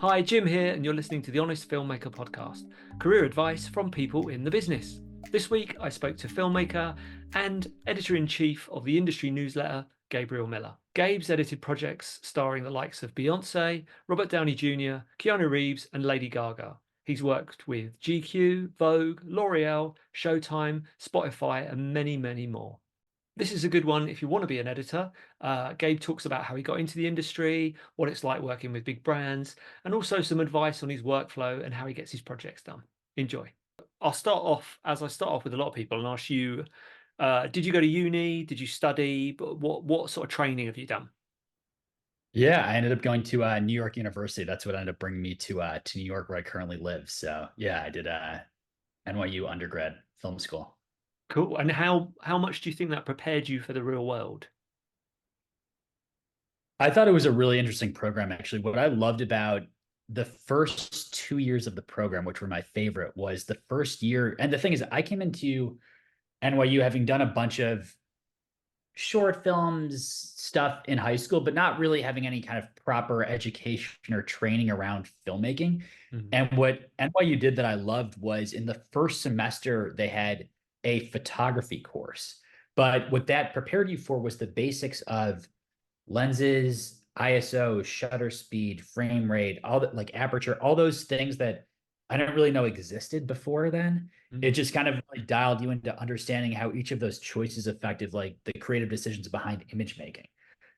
Hi, Jim here, and you're listening to the Honest Filmmaker podcast, career advice from people in the business. This week, I spoke to filmmaker and editor in chief of the industry newsletter, Gabriel Miller. Gabe's edited projects starring the likes of Beyonce, Robert Downey Jr., Keanu Reeves, and Lady Gaga. He's worked with GQ, Vogue, L'Oreal, Showtime, Spotify, and many, many more. This is a good one if you want to be an editor. Gabe talks about how he got into the industry, what it's like working with big brands, and also some advice on his workflow and how he gets his projects done. Enjoy. I'll start off as I start off with a lot of people and ask you, did you go to uni? Did you study? But what sort of training have you done? Yeah, I ended up going to New York University. That's what ended up bringing me to New York, where I currently live. So yeah, I did NYU undergrad film school. Cool. And how much do you think that prepared you for the real world? I thought it was a really interesting program, actually. What I loved about the first 2 years of the program, which were my favorite, was the first year. And the thing is, I came into NYU having done a bunch of short films stuff in high school, but not really having any kind of proper education or training around filmmaking. Mhm. And what NYU did that I loved was in the first semester, they had a photography course. But what that prepared you for was the basics of lenses, ISO, shutter speed, frame rate, all that, like aperture, all those things that I didn't really know existed before then. It Mhm. just kind of like dialed you into understanding how each of those choices affected like the creative decisions behind image making.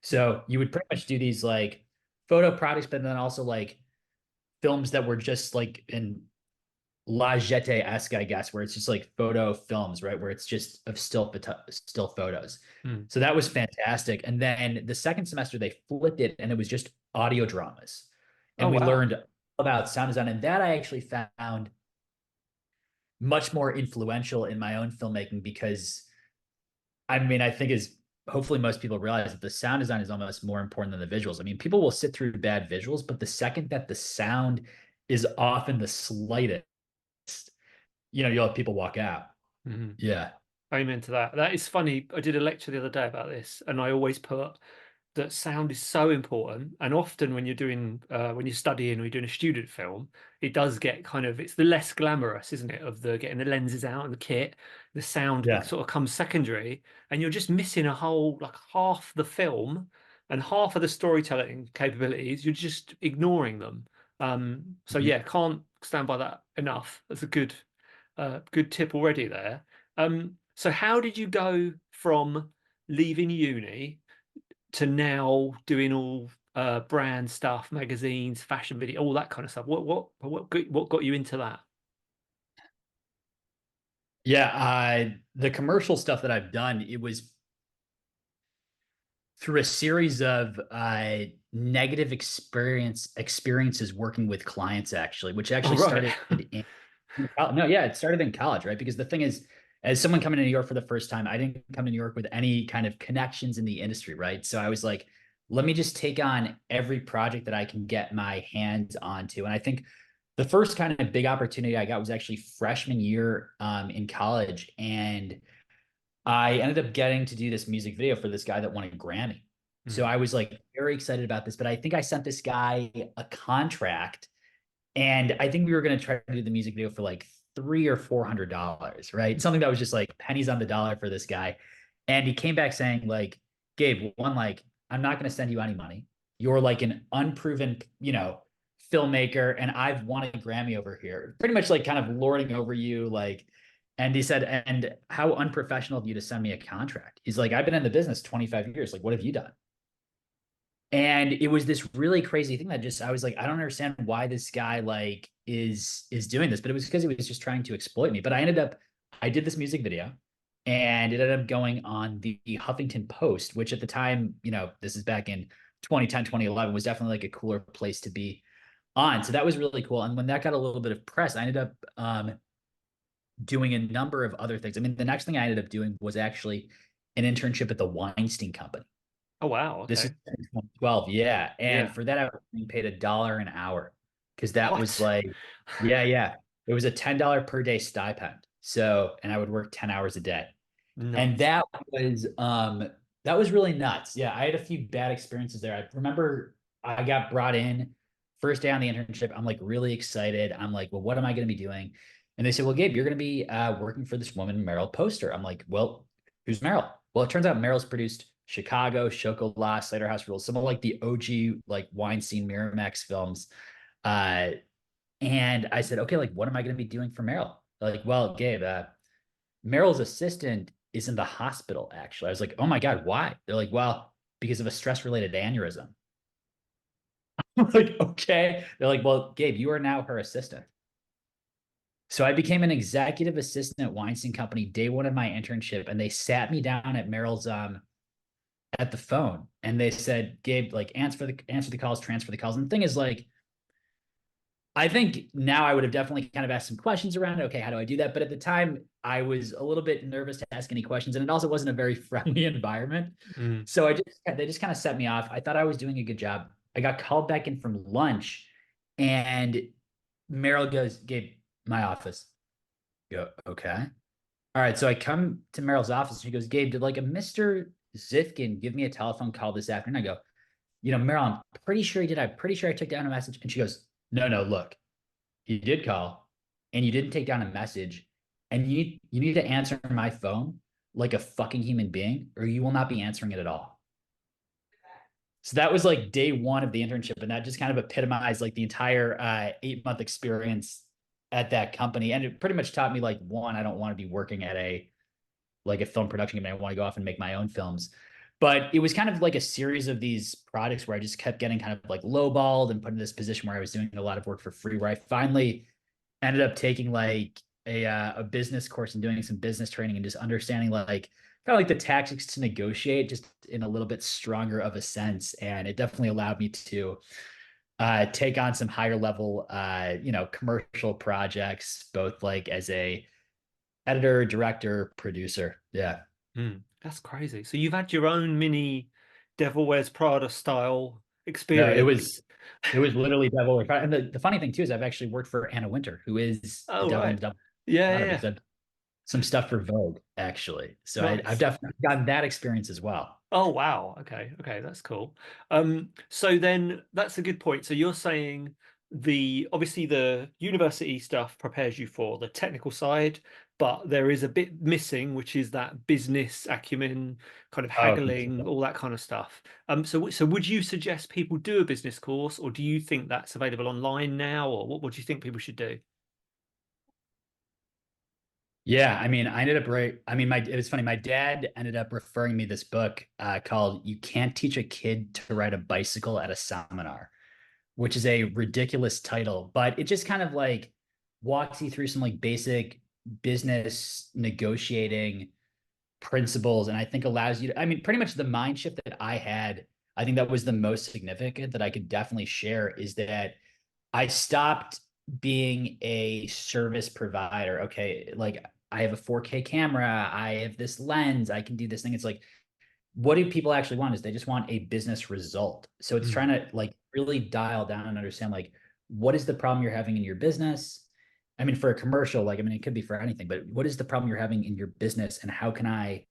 So you would pretty much do these like photo products, but then also like films that were just like in La Jetée-esque, I guess, where it's just like photo films, right? Where it's just of still photos. Mhm. So that was fantastic. And then the second semester they flipped it and it was just audio dramas. Oh And we wow. learned about sound design. And that I actually found much more influential in my own filmmaking because I mean, I think is hopefully most people realize that the sound design is almost more important than the visuals. I mean, people will sit through bad visuals, but the second that the sound is often the slightest, you'll have people walk out. Mhm. Yeah. Amen to that. That is funny. I did a lecture the other day about this, and I always put that sound is so important. And often when you're doing, when you're studying or you're doing a student film, it does get kind of, it's the less glamorous, isn't it? Of the getting the lenses out and the kit, the sound Yeah. sort of comes secondary, and you're just missing a whole, like half the film and half of the storytelling capabilities. You're just ignoring them. So Mhm. yeah, can't stand by that enough. That's a good tip already there. So how did you go from leaving uni to now doing all brand stuff, magazines, fashion video, all that kind of stuff? What got you into that? Yeah. The commercial stuff that I've done, it was through a series of negative experiences working with clients, actually, which Oh, actually right. started in no, yeah, it started in college, right? Because the thing is, as someone coming to New York for the first time, I didn't come to New York with any kind of connections in the industry, right? So I was like, let me just take on every project that I can get my hands onto. And I think the first kind of big opportunity I got was actually freshman year in college. And I ended up getting to do this music video for this guy that won a Grammy. So Mm. I was like very excited about this, but I think I sent this guy a contract and I think we were going to try to do the music video for like $300 or $400, right? Something that was just like pennies on the dollar for this guy. And he came back saying, like, Gabe, one, like, I'm not going to send you any money. You're like an unproven, filmmaker, and I've won a Grammy over here. Pretty much like kind of lording over you, like, and he said, and how unprofessional of you to send me a contract. He's like, I've been in the business 25 years. Like, what have you done? And it was this really crazy thing that just I was like, I don't understand why this guy like is doing this, but it was because he was just trying to exploit me. But I did this music video and it ended up going on the Huffington Post, which at the time, this is back in 2010, 2011, was definitely like a cooler place to be on. So that was really cool. And when that got a little bit of press, I ended up doing a number of other things. I mean, the next thing I ended up doing was actually an internship at the Wienstien Company. Oh, wow. This Okay. is 2012. Yeah. And Yeah. for that, I was being paid $1 an hour because that was What? like, yeah, yeah. It was a $10 per day stipend. So, and I would work 10 hours a day. And Nuts. that was really nuts. Yeah. I had a few bad experiences there. I remember I got brought in first day on the internship, I'm like really excited. I'm like, well, what am I going to be doing? And they said, well, Gabe, you're going to be working for this woman, Meryl Poster. I'm like, well, who's Meryl? Well, it turns out Meryl's produced Chicago, Chocolat, Cider House Rules, some of like the OG like Weinstein Miramax films. Uh, and I said, okay, like, what am I going to be doing for Meryl? They're like, well, Gabe, Meryl's assistant is in the hospital, actually. I was like, oh my God, why? They're like, well, because of a stress related aneurysm. I'm like, okay. They're like, well, Gabe, you are now her assistant. So I became an executive assistant at Wienstien Company day one of my internship, and they sat me down at Meryl's at the phone, and they said, Gabe, like answer the calls, transfer the calls. And the thing is, like, I think now I would have definitely kind of asked some questions around it. Okay, how do I do that? But at the time, I was a little bit nervous to ask any questions, and it also wasn't a very friendly environment. Mm. So they just kind of set me off. I thought I was doing a good job. I got called back in from lunch, and Meryl goes, Gabe, my office. Go, okay. All right. So I come to Meryl's office. She goes, Gabe, did like a Mr. Zifkin give me a telephone call this afternoon? I go, Meryl, I'm pretty sure he did. I'm pretty sure I took down a message. And she goes, no, look, he did call and you didn't take down a message. And you need to answer my phone like a fucking human being, or you will not be answering it at all. So that was like day one of the internship. And that just kind of epitomized like the entire 8-month experience at that company. And it pretty much taught me like, one, I don't want to be working at a film production company. I want to go off and make my own films. But it was kind of like a series of these products where I just kept getting kind of like lowballed and put in this position where I was doing a lot of work for free, where I finally ended up taking like a business course and doing some business training and just understanding like kind of like the tactics to negotiate just in a little bit stronger of a sense. And it definitely allowed me to take on some higher level, commercial projects, both like as a editor, director, producer. Yeah. That's crazy. So you've had your own mini Devil Wears Prada style No, experience. it was literally Devil Wears Prada. And the funny thing too is I've actually worked for Anna Winter, who is the Oh, devil in right. the Devil Yeah, Prada, yeah. because I've some stuff for Vogue actually. So I've Nice. definitely gotten that experience as well. Oh, wow. Okay, that's cool. So then that's a good point. So you're saying the obviously the university stuff prepares you for the technical side, but there is a bit missing, which is that business acumen, kind of Oh, haggling, all that kind of stuff. So would you suggest people do a business course, or do you think that's available online now, or what do you think people should do? yeah. I mean, I ended up right. I mean, it was funny. My dad ended up referring me this book called "You Can't Teach a Kid to Ride a Bicycle at a Seminar," which is a ridiculous title, but it just kind of like walks you through some like basic business negotiating principles, and I think allows you to, I mean, pretty much the mind shift that I had, I think that was the most significant that I could definitely share, is that I stopped being a service provider. Okay, like I have a 4K camera, I have this lens, I can do this thing. It's like, what do people actually want? Is they just want a business result. So it's trying Mm, to like really dial down and understand like, what is the problem you're having in your business? I mean, for a commercial, like, I mean, it could be for anything, but what is the problem you're having in your business and how can I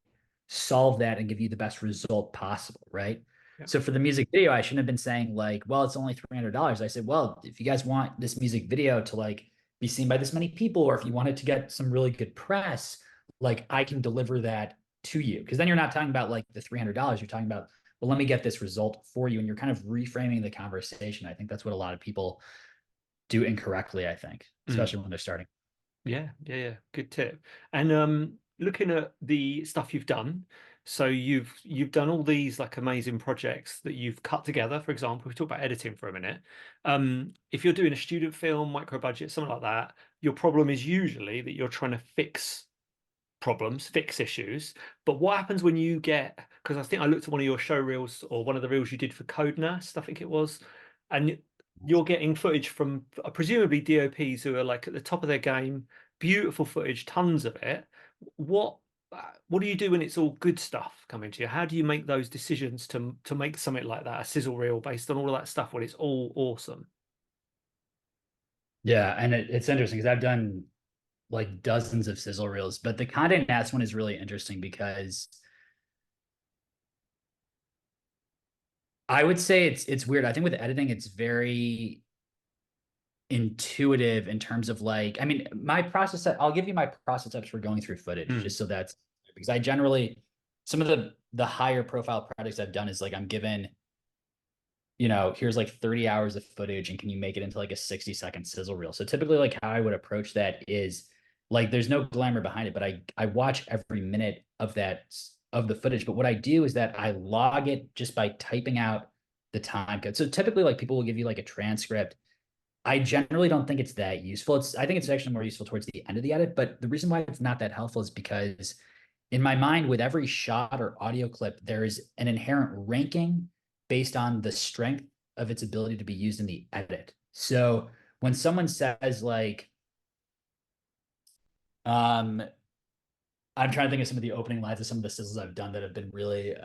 solve that and give you the best result possible? Right. yeah. So for the music video, I shouldn't have been saying like, well, it's only $300. I said, well, if you guys want this music video to like be seen by this many people, or if you want it to get some really good press, like I can deliver that to you. Because then you're not talking about like the $300. You're talking about, well, let me get this result for you. And you're kind of reframing the conversation. I think that's what a lot of people do incorrectly, I think, Mm. especially when they're starting. Yeah. Good tip. And looking at the stuff you've done, so you've done all these like amazing projects that you've cut together. For example, we talk about editing for a minute. If you're doing a student film, micro budget, something like that, your problem is usually that you're trying to fix problems, fix issues. But what happens when you get, because I think I looked at one of your show reels or one of the reels you did for Code Nurse, I think it was, and you're getting footage from presumably DOPs who are like at the top of their game, beautiful footage, tons of it. What what do you do when it's all good stuff coming to you? How do you make those decisions to make something like that, a sizzle reel based on all of that stuff when it's all awesome? Yeah. And it's interesting because I've done like dozens of sizzle reels, but the Condé Nast one is really interesting because I would say it's weird. I think with editing, it's very intuitive in terms of like, I mean, my process, I'll give you my process steps for going through footage, Mm. just so that's because I generally, some of the higher profile projects I've done is like, I'm given, here's like 30 hours of footage and can you make it into like a 60-second sizzle reel? So typically like how I would approach that is like, there's no glamour behind it, but I watch every minute of the footage. But what I do is that I log it just by typing out the time code. So typically like people will give you like a transcript. I generally don't think it's that useful. I think it's actually more useful towards the end of the edit. But the reason why it's not that helpful is because in my mind, with every shot or audio clip, there is an inherent ranking based on the strength of its ability to be used in the edit. So when someone says like, um, I'm trying to think of some of the opening lines of some of the sizzles I've done that have been really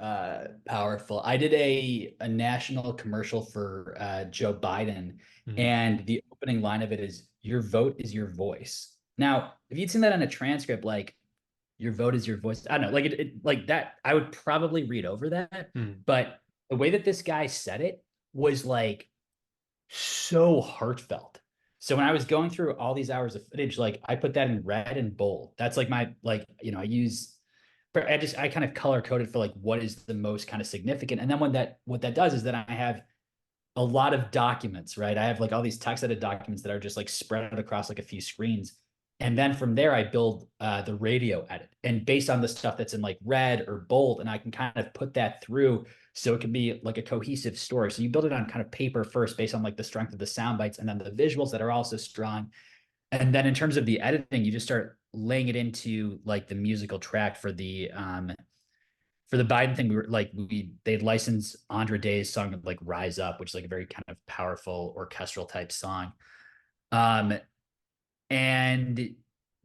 powerful. I did a national commercial for Joe Biden, Mm. and the opening line of it is "Your vote is your voice." Now, if you'd seen that on a transcript, like "Your vote is your voice," I don't know, like like that, I would probably read over that. Mm. But the way that this guy said it was like so heartfelt. So when I was going through all these hours of footage, like I put that in red and bold. That's like my like, I use I kind of color coded for like what is the most kind of significant. And then what that does is that I have a lot of documents, right? I have like all these text edited documents that are just like spread out across like a few screens. And then from there, I build the radio edit. And based on the stuff that's in like red or bold, and I can kind of put that through so it can be like a cohesive story. So you build it on kind of paper first based on like the strength of the sound bites and then the visuals that are also strong. And then in terms of the editing, you just start laying it into like the musical track for the Biden thing. We were like they licensed Andra Day's song like Rise Up, which is like a very kind of powerful orchestral type song. Um, and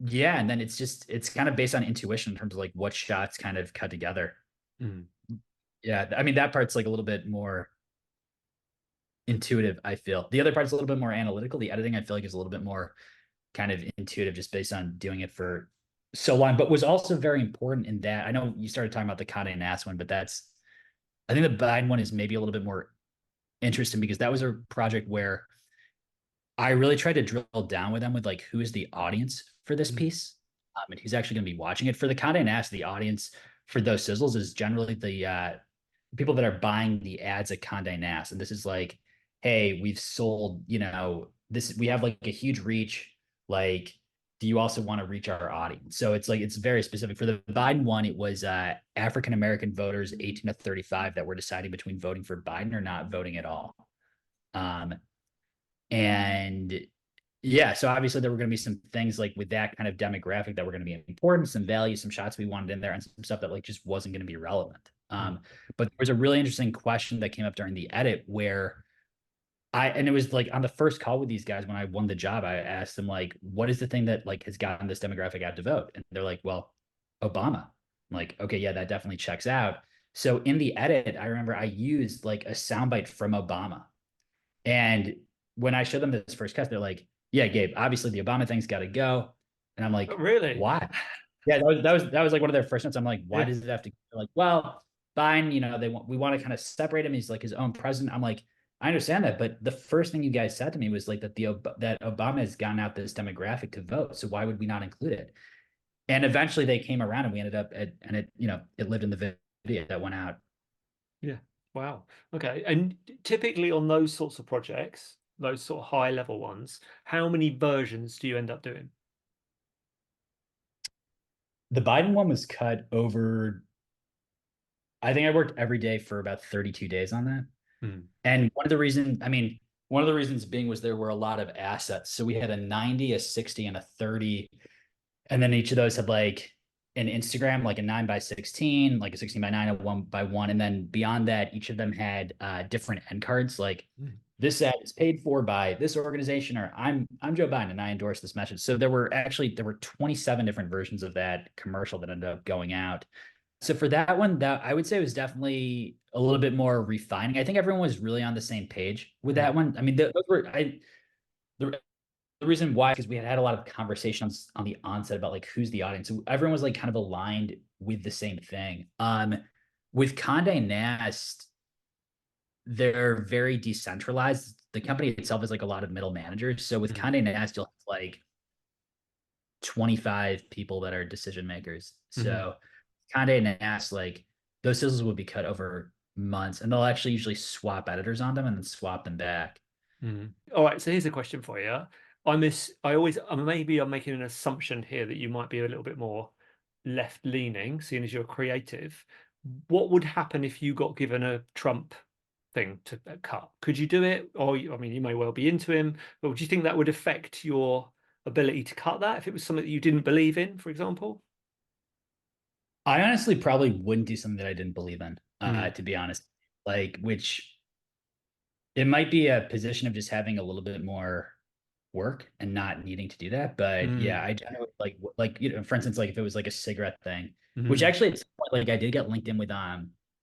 yeah, and then it's kind of based on intuition in terms of like what shots kind of cut together. Mm. Yeah, I mean that part's like a little bit more intuitive, I feel. The other part's a little bit more analytical. The editing I feel like is a little bit more kind of intuitive just based on doing it for so long, but was also very important in that. I know you started talking about the Conde Nast one, but I think the Biden one is maybe a little bit more interesting because that was a project where I really tried to drill down with them with like who is the audience for this Mm. piece, and who's actually going to be watching it. For the Conde Nast, the audience for those sizzles is generally the people that are buying the ads at Conde Nast, and this is like, hey, we've sold, this, we have like a huge reach. Like, do you also want to reach our audience? So it's like it's very specific. For the Biden one, it was African American voters 18 to 35 that were deciding between voting for Biden or not voting at all. Um, and yeah, so obviously there were going to be some things like with that kind of demographic that were going to be important, some values, some shots we wanted in there, and some stuff that like just wasn't going to be relevant. Mm. But there was a really interesting question that came up during the edit where and it was like on the first call with these guys when I won the job, I asked them like, what is the thing that like has gotten this demographic out to vote? And they're like, well, Obama. I'm like, okay, yeah, that definitely checks out. So in the edit, I remember I used like a soundbite from Obama. And when I showed them this first cut, they're like, "Yeah, Gabe, obviously the Obama thing's got to go." And I'm Oh, like, really? "Why?" Yeah, that was like one of their first notes. I'm like, "Why Yeah. does it have to?" They're like, "Well, fine, we want to kind of separate him. He's like his own president." I'm like, "I understand that, but the first thing you guys said to me was like that Obama has gotten out this demographic to vote, so why would we not include it?" And eventually they came around, and we ended up and it lived in the video that went out. Yeah. Wow. Okay. And typically on those sorts of projects, those sort of high level ones, how many versions do you end up doing? The Biden one was cut over. I think I worked every day for about 32 days on that. Mm. And one of the reasons being was there were a lot of assets. So we had a 90, a 60, and a 30. And then each of those had like an Instagram, like a 9 by 16, like a 16 by 9, a 1 by 1. And then beyond that, each of them had different end cards, like Mm. this ad is paid for by this organization, or I'm Joe Biden and I endorse this message. So there were 27 different versions of that commercial that ended up going out. So for that one, that I would say was definitely a little bit more refining. I think everyone was really on the same page with Mm. that one. I mean, the, the reason why is we had a lot of conversations on the onset about like who's the audience. So everyone was like kind of aligned with the same thing. With Condé Nast, they're very decentralized. The company itself is like a lot of middle managers. So with Mm, Condé Nast, you'll have like 25 people that are decision makers. mm, So Condé Nast, like those decisions will be cut over months, and they'll actually usually swap editors on them and then swap them back. mm. All right, so here's a question for you. I always, maybe I'm making an assumption here that you might be a little bit more left leaning, seeing as you're creative. What would happen if you got given a Trump thing to cut? Could you do it? Or, I mean, you may well be into him, but do you think that would affect your ability to cut that if it was something that you didn't believe in, for example? I honestly probably wouldn't do something that I didn't believe in, Mm, to be honest. Like, which it might be a position of just having a little bit more work and not needing to do that. But yeah, mm, I generally like for instance, like if it was like a cigarette thing, which mm, actually at some point, like I did get LinkedIn with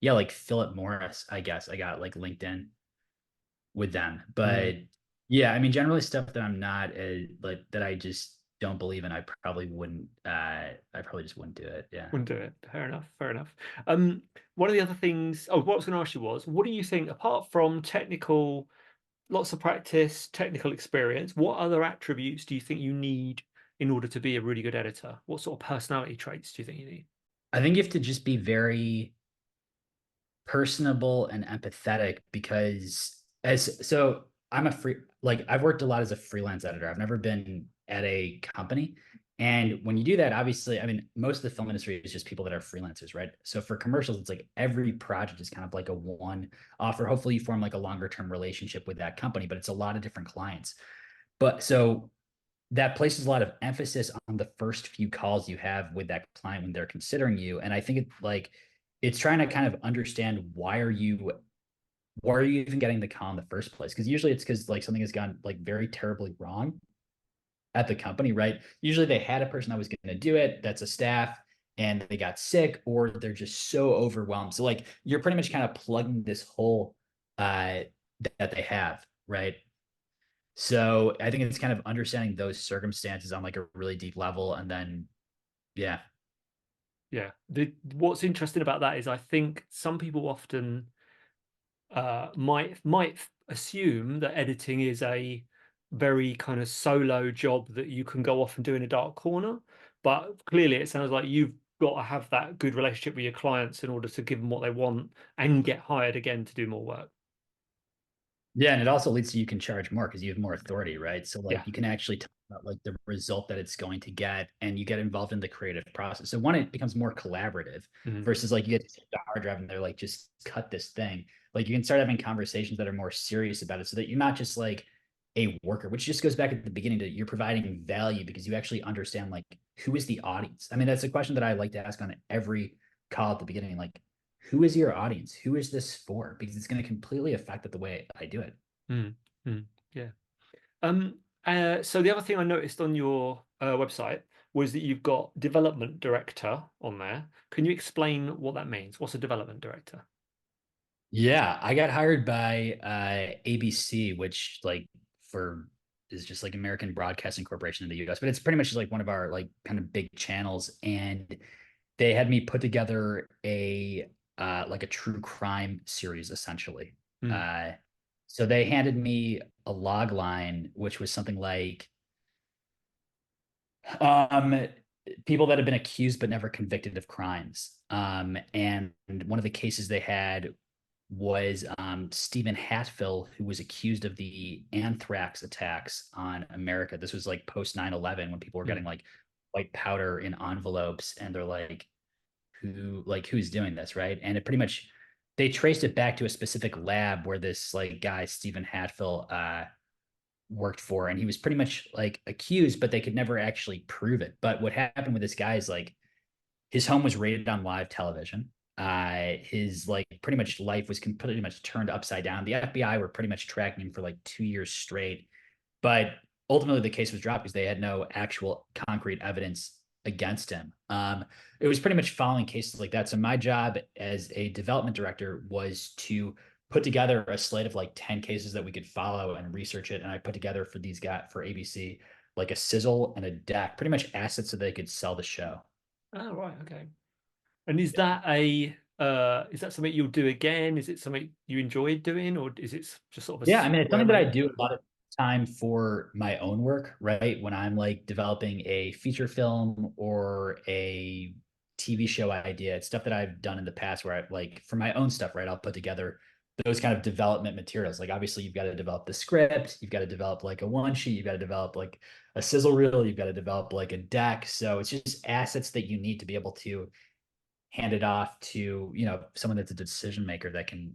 yeah, like Philip Morris, I guess I got like LinkedIn with them. mm. But yeah, I mean, generally stuff that I'm not like that I just don't believe in, I probably just wouldn't do it. Yeah. Wouldn't do it. Fair enough. Fair enough. One of the other things, what I was going to ask you was, what do you think, apart from technical, lots of practice, technical experience, what other attributes do you think you need in order to be a really good editor? What sort of personality traits do you think you need? I think you have to just be very personable and empathetic because as so I'm a free like I've worked a lot as a freelance editor. I've never been at a company. And when you do that, obviously, I mean, most of the film industry is just people that are freelancers, right? So for commercials, it's like every project is kind of like a one offer. Hopefully, you form like a longer term relationship with that company, but it's a lot of different clients. But so that places a lot of emphasis on the first few calls you have with that client when they're considering you. And I think it's trying to kind of understand why are you even getting the call in the first place? Because usually it's because like something has gone like very terribly wrong at the company, right? Usually they had a person that was going to do it, that's a staff, and they got sick, or they're just so overwhelmed. So like you're pretty much kind of plugging this hole that they have, right? So I think it's kind of understanding those circumstances on like a really deep level, and then yeah, Yeah. What's interesting about that is I think some people often might assume that editing is a very kind of solo job that you can go off and do in a dark corner. But clearly, it sounds like you've got to have that good relationship with your clients in order to give them what they want and get hired again to do more work. yeah, and it also leads to you can charge more because you have more authority, right? So like Yeah. you can actually talk about like the result that it's going to get, and you get involved in the creative process. So one, it becomes more collaborative Mhm. versus like you get to the hard drive and they're like, just cut this thing. Like you can start having conversations that are more serious about it, so that you're not just like a worker, which just goes back at the beginning to you're providing value because you actually understand like who is the audience. I mean, that's a question that I like to ask on every call at the beginning, like who is your audience? Who is this for? Because it's going to completely affect the way I do it. Mm, mm, yeah. So the other thing I noticed on your website was that you've got development director on there. Can you explain what that means? What's a development director? Yeah, I got hired by ABC, which like for is just like American Broadcasting Corporation in the US, but it's pretty much just like one of our like kind of big channels. And they had me put together a like a true crime series essentially. Mm, Uh so they handed me a log line, which was something like um people that have been accused but never convicted of crimes. And one of the cases they had was Stephen Hatfill, who was accused of the anthrax attacks on America. This was like post 9/11 when people were getting mm, like white powder in envelopes, and they're like who's doing this, right? And it pretty much they traced it back to a specific lab where this like guy Stephen Hatfill worked for, and he was pretty much like accused, but they could never actually prove it. But what happened with this guy is like his home was rated on live television. His like pretty much life was completely much turned upside down. The FBI were pretty much tracking him for like 2 years straight, but ultimately the case was dropped because they had no actual concrete evidence against him. It was pretty much following cases like that. So my job as a development director was to put together a slate of like 10 cases that we could follow and research it. And I put together for these guys for ABC like a sizzle and a deck, pretty much assets so they could sell the show. oh, right, okay. And is that a Is that something you'll do again? Is it something you enjoyed doing, or is it just sort of Yeah, I mean, it's way of something that I making? do a lot of time for my own work, right? When I'm like developing a feature film or a TV show idea, it's stuff that I've done in the past where I like for my own stuff, right? I'll put together those kind of development materials. Like obviously you've got to develop the script, you've got to develop like a one sheet, you've got to develop like a sizzle reel, you've got to develop like a deck. So it's just assets that you need to be able to hand it off to, someone that's a decision maker that can,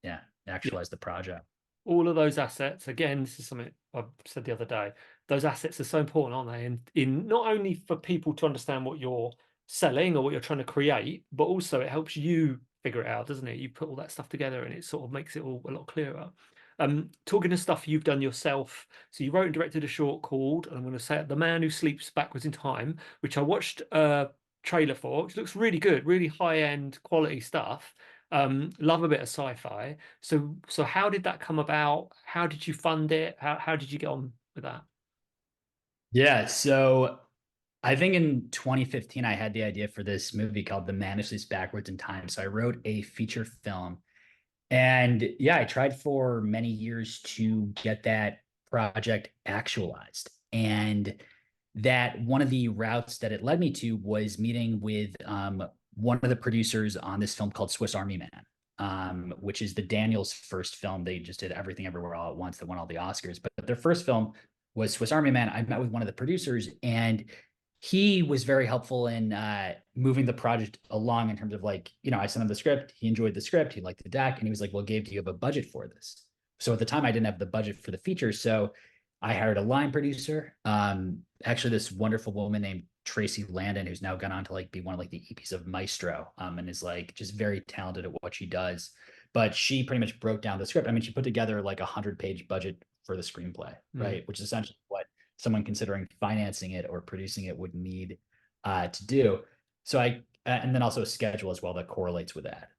yeah, actualize the project. All of those assets, again, this is something I said the other day, those assets are so important, aren't they? And in not only for people to understand what you're selling or what you're trying to create, but also it helps you figure it out, doesn't it? You put all that stuff together and it sort of makes it all a lot clearer. Talking of stuff you've done yourself, so you wrote and directed a short called, and I'm going to say it, The Man Who Sleeps Backwards in Time, which I watched a trailer for, which looks really good, really high-end quality stuff. Love a bit of sci-fi. So how did that come about? How did you fund it? How did you get on with that? Yeah, so I think in 2015 I had the idea for this movie called The Man Who Sleeps Backwards in Time. So I wrote a feature film, and yeah, I tried for many years to get that project actualized. And that one of the routes that it led me to was meeting with one of the producers on this film called Swiss Army Man, which is the Daniels' first film. They just did Everything Everywhere All at Once that won all the Oscars. But their first film was Swiss Army Man. I met with one of the producers, and he was very helpful in moving the project along in terms of like, I sent him the script. He enjoyed the script. He liked the deck. And he was like, well, Gabe, do you have a budget for this? So at the time, I didn't have the budget for the feature. So I hired a line producer. Actually, this wonderful woman named Tracy Landon, who's now gone on to like be one of like the EPs of Maestro, and is like just very talented at what she does. But she pretty much broke down the script. I mean, she put together like 100-page budget for the screenplay, Mm. right? Which is essentially what someone considering financing it or producing it would need to do. So and then also a schedule as well that correlates with that.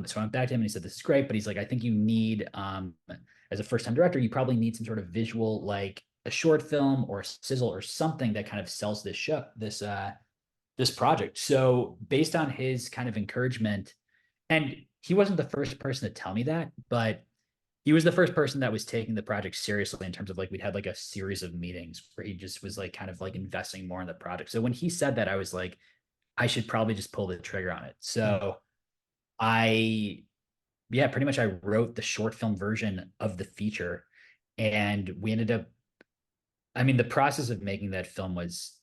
So I went back to him and he said, this is great, but he's like, I think you need, as a first time director, you probably need some sort of visual, like a short film or a sizzle or something that kind of sells this show, this project. So based on his kind of encouragement, and he wasn't the first person to tell me that, but he was the first person that was taking the project seriously in terms of like we'd had like a series of meetings where he just was like kind of like investing more in the project. So when he said that, I was like, I should probably just pull the trigger on it. Mm. So I, yeah, pretty much I wrote the short film version of the feature, and we ended up, I mean, the process of making that film was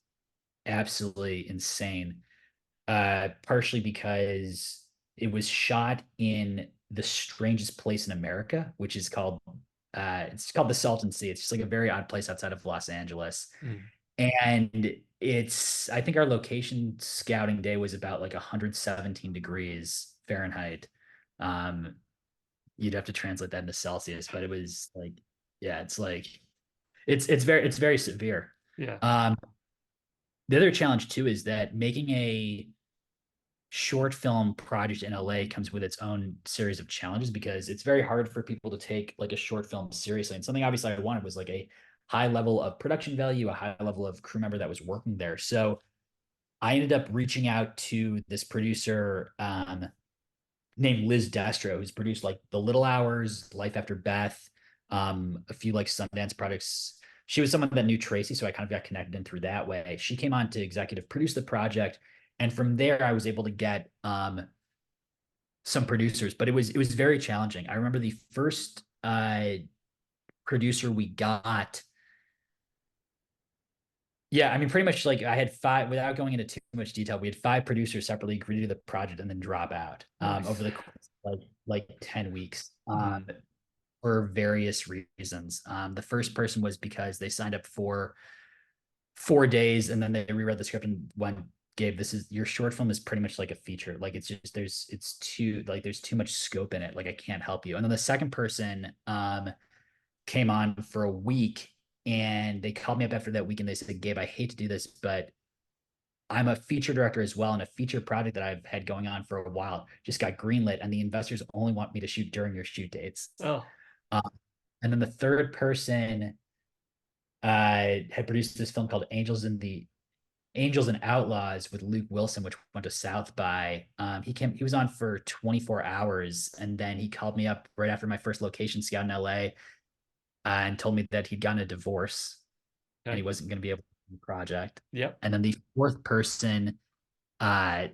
absolutely insane. Partially because it was shot in the strangest place in America, which is called it's called the Salton Sea. It's just like a very odd place outside of Los Angeles. Mm. And I think our location scouting day was about like 117 degrees Fahrenheit. Um, you'd have to translate that into Celsius, but it was like, yeah, it's like it's very severe. Yeah. Um, the other challenge too is that making a short film project in LA comes with its own series of challenges because it's very hard for people to take like a short film seriously. And something obviously I wanted was like a high level of production value, a high level of crew member that was working there. So I ended up reaching out to this producer named Liz Destro, who's produced like The Little Hours, Life After Beth, a few like Sundance projects. She was someone that knew Tracy, so I kind of got connected in through that way. She came on to executive produce the project, and from there I was able to get some producers, but it was very challenging. I remember the first producer we got. Yeah, I mean, pretty much like I had five, without going into too much detail, we had five producers separately agree to the project and then drop out over Nice. the course of like 10 weeks Mm. for various reasons. The first person was because they signed up for 4 days and then they reread the script and went, Gabe, this is your short film is pretty much like a feature. Like it's just there's too much scope in it. Like I can't help you. And then the second person came on for a week and they called me up after that week and they said, Gabe, I hate to do this, but I'm a feature director as well. And a feature project that I've had going on for a while just got greenlit. And the investors only want me to shoot during your shoot dates. Oh. Um, and then the third person had produced this film called Angels and Outlaws with Luke Wilson, which went to South by. He was on for 24 hours, and then he called me up right after my first location scout in LA, and told me that he'd gotten a divorce and he Okay. wasn't going to be able to do the project. Yep. And then the fourth person uh,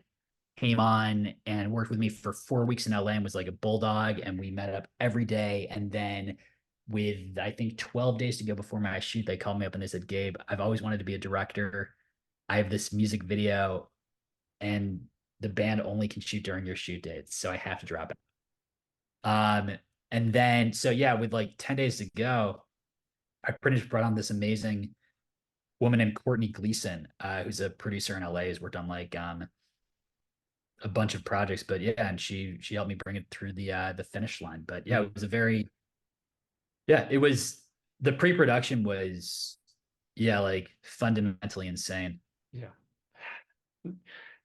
came on and worked with me for 4 weeks in LA and was like a bulldog. And we met up every day. And then with, I think, 12 days to go before my shoot, they called me up and they said, Gabe, I've always wanted to be a director. I have this music video and the band only can shoot during your shoot dates. So I have to drop it. And then, so yeah, with like 10 days to go, I pretty much brought on this amazing woman named Courtney Gleason, who's a producer in LA, has worked on like a bunch of projects. But yeah, and she helped me bring it through the finish line. But yeah, it was a very it was the pre-production was like fundamentally insane. Yeah.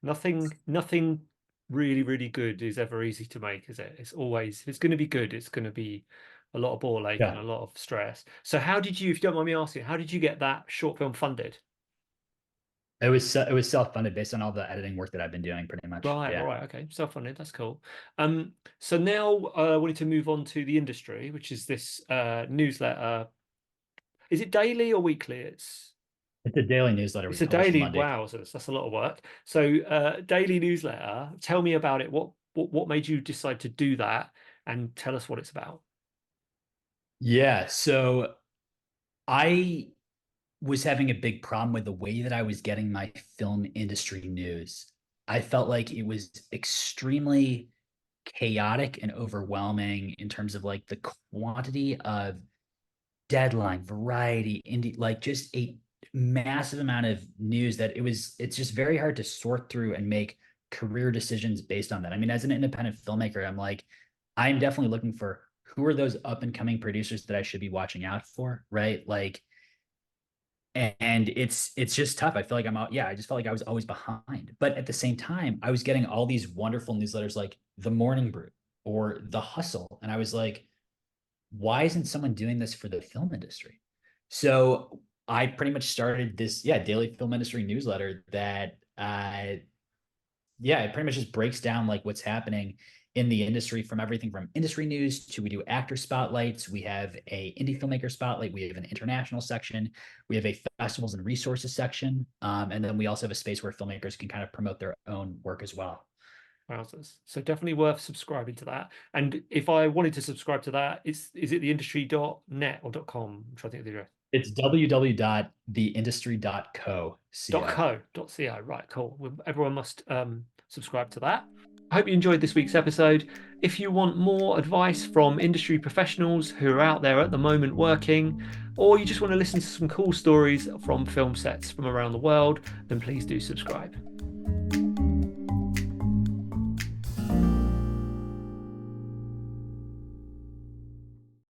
Nothing really, really good is ever easy to make, is it? It's always, if it's going to be good, it's going to be a lot of ball ache and Yeah. a lot of stress. So how did you, if you don't mind me asking, how did you get that short film funded? It was self-funded based on all the editing work that I've been doing pretty much. Right, Yeah. right, okay, self-funded, that's cool. So now I wanted to move on to the industry, which is this newsletter. Is it daily or weekly? It's a daily newsletter. We It's a publish daily. Monday. Wow, so that's a lot of work. So daily newsletter. Tell me about it. What made you decide to do that, and tell us what it's about. Yeah. So I was having a big problem with the way that I was getting my film industry news. I felt like it was extremely chaotic and overwhelming in terms of like the quantity of deadline, variety, indie, like just a massive amount of news that it's just very hard to sort through and make career decisions based on that. I mean, as an independent filmmaker, I'm like, I'm definitely looking for who are those up and coming producers that I should be watching out for, right? Like, and it's just tough. I feel like I'm out. Yeah, I just felt like I was always behind. But at the same time, I was getting all these wonderful newsletters like The Morning Brew or The Hustle, and I was like, why isn't someone doing this for the film industry? So I pretty much started this, daily film industry newsletter that, it pretty much just breaks down like what's happening in the industry from everything from industry news to we do actor spotlights. We have a indie filmmaker spotlight. We have an international section. We have a festivals and resources section. And then we also have a space where filmmakers can kind of promote their own work as well. Wowzers. So definitely worth subscribing to that. And if I wanted to subscribe to that, is it theindustry.net or .com? I'm trying to think of the address. It's www.theindustry.co. .co.co. Right, cool. Everyone must subscribe to that. I hope you enjoyed this week's episode. If you want more advice from industry professionals who are out there at the moment working, or you just want to listen to some cool stories from film sets from around the world, then please do subscribe.